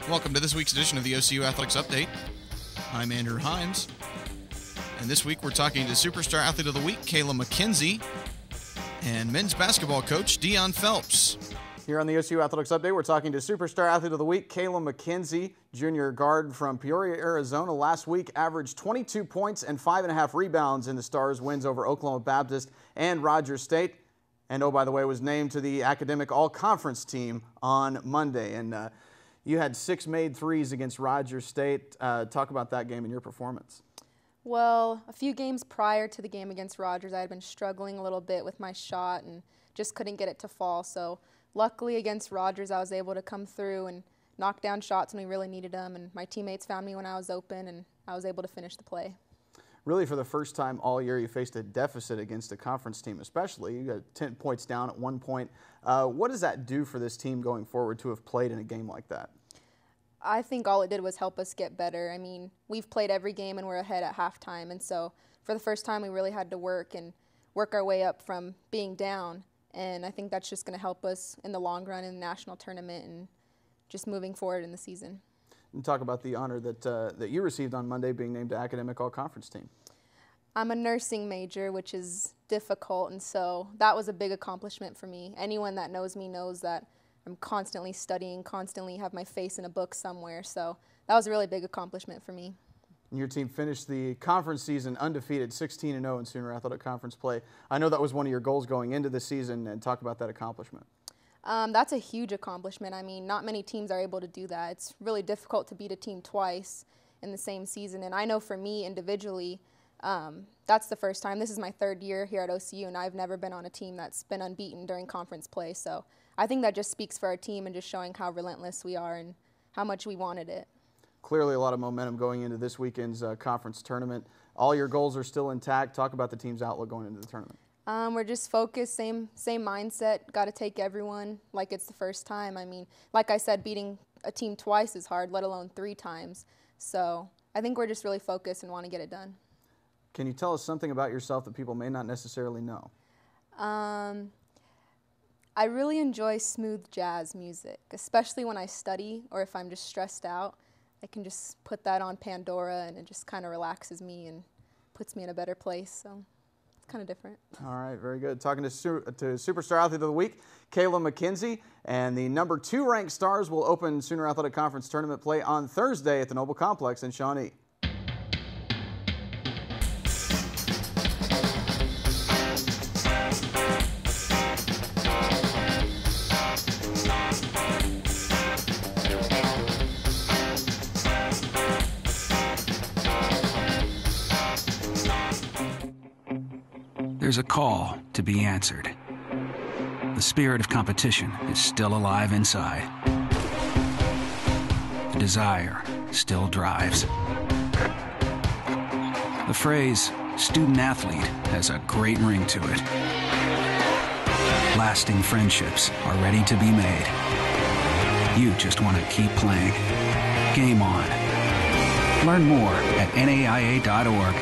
Welcome to this week's edition of the OCU Athletics Update. I'm Andrew Himes, and this week we're talking to Superstar Athlete of the Week, Kayla MacKenzie, and men's basketball coach, Dionne Phelps. Here on the OCU Athletics Update, we're talking to Superstar Athlete of the Week, Kayla MacKenzie, junior guard from Peoria, Arizona. Last week averaged 22 points and 5.5 rebounds in the Stars' wins over Oklahoma Baptist and Rogers State. And oh, by the way, was named to the academic all-conference team on Monday. And you had 6 made threes against Rogers State. Talk about that game and your performance. Well, a few games prior to the game against Rogers, I had been struggling a little bit with my shot and just couldn't get it to fall. So luckily against Rogers, I was able to come through and knock down shots when we really needed them. And my teammates found me when I was open, and I was able to finish the play. Really, for the first time all year, you faced a deficit against a conference team especially. You got 10 points down at one point. What does that do for this team going forward to have played in a game like that? I think all it did was help us get better. I mean, we've played every game and we're ahead at halftime. And so for the first time, we really had to work our way up from being down. And I think that's just going to help us in the long run in the national tournament and just moving forward in the season. And talk about the honor that you received on Monday, being named to academic all-conference team. I'm a nursing major, which is difficult, and so that was a big accomplishment for me. Anyone that knows me knows that I'm constantly studying, constantly have my face in a book somewhere, so that was a really big accomplishment for me. And your team finished the conference season undefeated, 16-0 in Sooner Athletic Conference play. I know that was one of your goals going into the season, and talk about that accomplishment. That's a huge accomplishment. I mean, not many teams are able to do that. It's really difficult to beat a team twice in the same season, and I know for me individually, that's the first time. This is my 3rd year here at OCU, and I've never been on a team that's been unbeaten during conference play. So I think that just speaks for our team and just showing how relentless we are and how much we wanted it. Clearly a lot of momentum going into this weekend's conference tournament. All your goals are still intact. Talk about the team's outlook going into the tournament. We're just focused, same mindset. Got to take everyone like it's the first time. I mean, like I said, beating a team twice is hard, let alone 3 times. So I think we're just really focused and want to get it done. Can you tell us something about yourself that people may not necessarily know? I really enjoy smooth jazz music, especially when I study or if I'm just stressed out. I can just put that on Pandora and it just kind of relaxes me and puts me in a better place. So it's kind of different. All right, very good. Talking to Superstar Athlete of the Week, Kayla MacKenzie, and the number 2 ranked Stars will open Sooner Athletic Conference tournament play on Thursday at the Noble Complex in Shawnee. There's a call to be answered. The spirit of competition is still alive inside. The desire still drives. The phrase student athlete has a great ring to it. Lasting friendships are ready to be made. You just want to keep playing. Game on. Learn more at naia.org.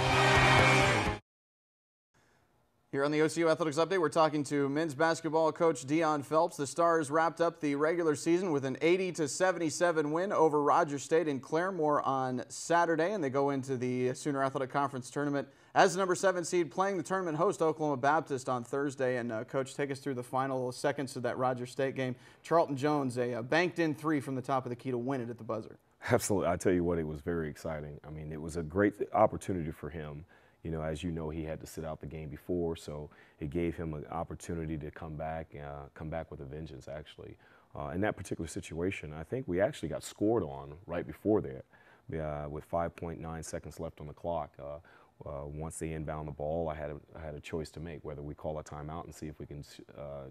Here on the OCU Athletics Update, we're talking to men's basketball coach Dionne Phelps. The Stars wrapped up the regular season with an 80-77 win over Rogers State in Claremore on Saturday, and they go into the Sooner Athletic Conference tournament as the number 7 seed, playing the tournament host Oklahoma Baptist on Thursday. And Coach, take us through the final seconds of that Rogers State game. Charlton Jones, a banked-in 3 from the top of the key to win it at the buzzer. Absolutely. I tell you what, it was very exciting. I mean, it was a great opportunity for him. You know, as you know, he had to sit out the game before, so it gave him an opportunity to come back with a vengeance, actually. In that particular situation, I think we actually got scored on right before that with 5.9 seconds left on the clock. Once they inbound the ball, I had a choice to make, whether we call a timeout and see if we can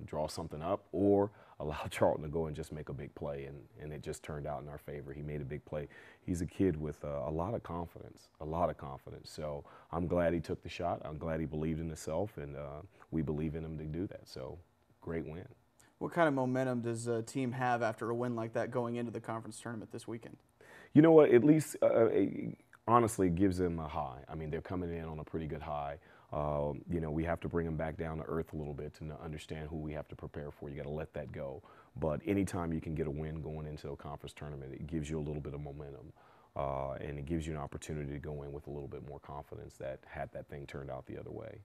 draw something up or allow Charlton to go and just make a big play, and it just turned out in our favor. He made a big play. He's a kid with a lot of confidence, So I'm glad he took the shot. I'm glad he believed in himself, and we believe in him to do that. So great win. What kind of momentum does a team have after a win like that going into the conference tournament this weekend? You know what, at least honestly, it gives them a high. I mean, they're coming in on a pretty good high. You know, we have to bring them back down to earth a little bit to understand who we have to prepare for. You got to let that go. But anytime you can get a win going into a conference tournament, it gives you a little bit of momentum. And it gives you an opportunity to go in with a little bit more confidence that had that thing turned out the other way.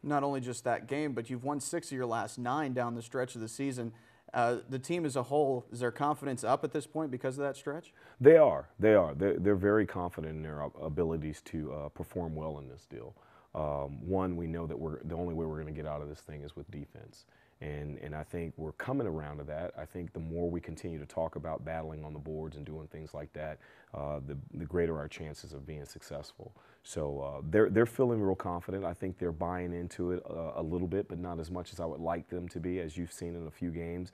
Not only just that game, but you've won 6 of your last 9 down the stretch of the season. The team as a whole, is their confidence up at this point because of that stretch? They are. They're very confident in their abilities to perform well in this deal. One, we know that the only way we're going to get out of this thing is with defense. And I think we're coming around to that. I think the more we continue to talk about battling on the boards and doing things like that, the greater our chances of being successful. So they're feeling real confident. I think they're buying into it a little bit, but not as much as I would like them to be, as you've seen in a few games.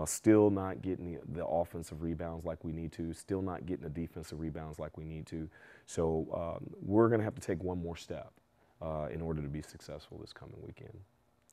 Still not getting the offensive rebounds like we need to, still not getting the defensive rebounds like we need to. So we're going to have to take one more step in order to be successful this coming weekend.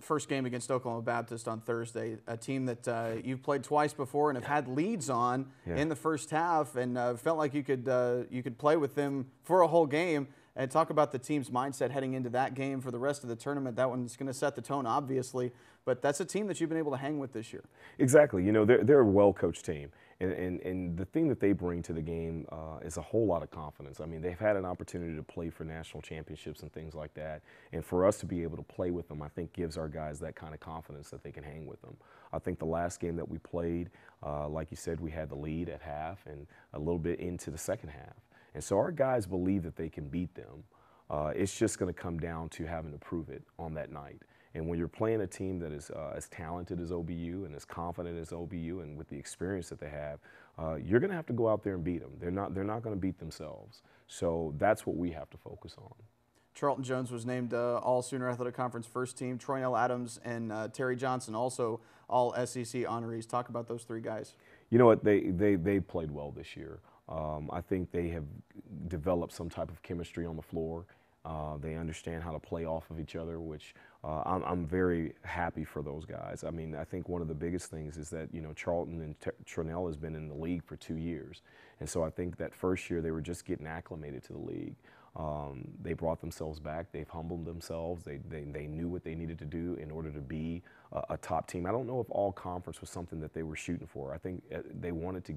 First game against Oklahoma Baptist on Thursday, a team that you've played twice before and have had leads on in the first half, and felt like you could play with them for a whole game. And talk about the team's mindset heading into that game for the rest of the tournament. That one's going to set the tone, obviously, but that's a team that you've been able to hang with this year. Exactly. You know, they're a well-coached team. And the thing that they bring to the game is a whole lot of confidence. I mean, they've had an opportunity to play for national championships and things like that. And for us to be able to play with them, I think gives our guys that kind of confidence that they can hang with them. I think the last game that we played, like you said, we had the lead at half and a little bit into the second half. And so our guys believe that they can beat them. It's just going to come down to having to prove it on that night. And when you're playing a team that is as talented as OBU and as confident as OBU and with the experience that they have, you're going to have to go out there and beat them. They're not going to beat themselves. So that's what we have to focus on. Charlton Jones was named All Sooner Athletic Conference first team. Troynell Adams and Terry Johnson also all SEC honorees. Talk about those 3 guys. You know what? They played well this year. I think they have developed some type of chemistry on the floor. They understand how to play off of each other, which I'm very happy for those guys. I mean, I think one of the biggest things is that, you know, Charlton and Troynell has been in the league for 2 years. And so I think that first year they were just getting acclimated to the league. They brought themselves back. They've humbled themselves. They knew what they needed to do in order to be a top team. I don't know if all conference was something that they were shooting for. I think they wanted to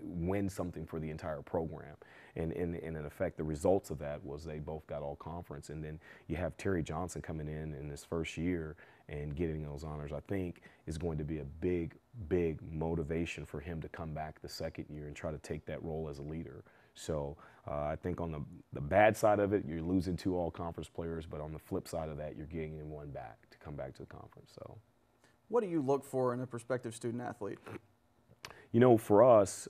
win something for the entire program. And in effect, the results of that was they both got all conference. And then you have Terry Johnson coming in his first year and getting those honors, I think is going to be a big, big motivation for him to come back the second year and try to take that role as a leader. So I think on the bad side of it, you're losing 2 all-conference players, but on the flip side of that, you're getting one back to come back to the conference. So, what do you look for in a prospective student athlete? You know, for us,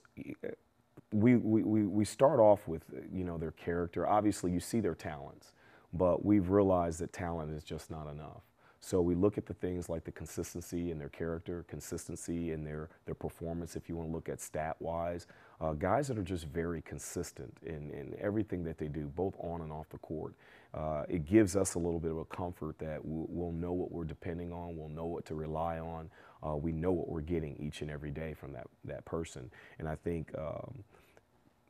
we start off with, you know, their character. Obviously, you see their talents, but we've realized that talent is just not enough. So we look at the things like the consistency in their character, consistency in their performance, if you want to look at stat-wise. Guys that are just very consistent in everything that they do, both on and off the court. It gives us a little bit of a comfort that we'll know what we're depending on, we'll know what to rely on. We know what we're getting each and every day from that person. And I think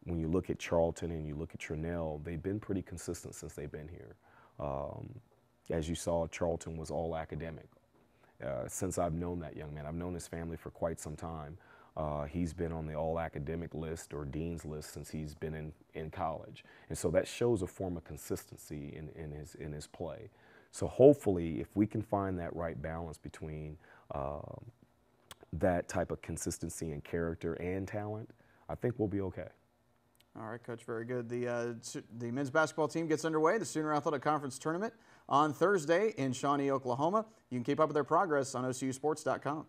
when you look at Charlton and you look at Troynell, they've been pretty consistent since they've been here. As you saw, Charlton was all academic. Since I've known that young man, I've known his family for quite some time. He's been on the all academic list or dean's list since he's been in college. And so that shows a form of consistency in his play. So hopefully, if we can find that right balance between that type of consistency and character and talent, I think we'll be okay. All right, Coach, very good. The men's basketball team gets underway, the Sooner Athletic Conference Tournament, on Thursday in Shawnee, Oklahoma. You can keep up with their progress on OCUsports.com.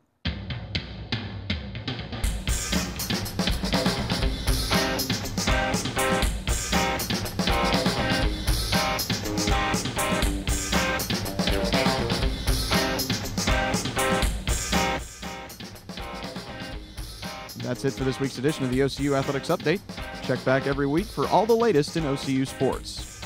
That's it for this week's edition of the OCU Athletics Update. Check back every week for all the latest in OCU sports.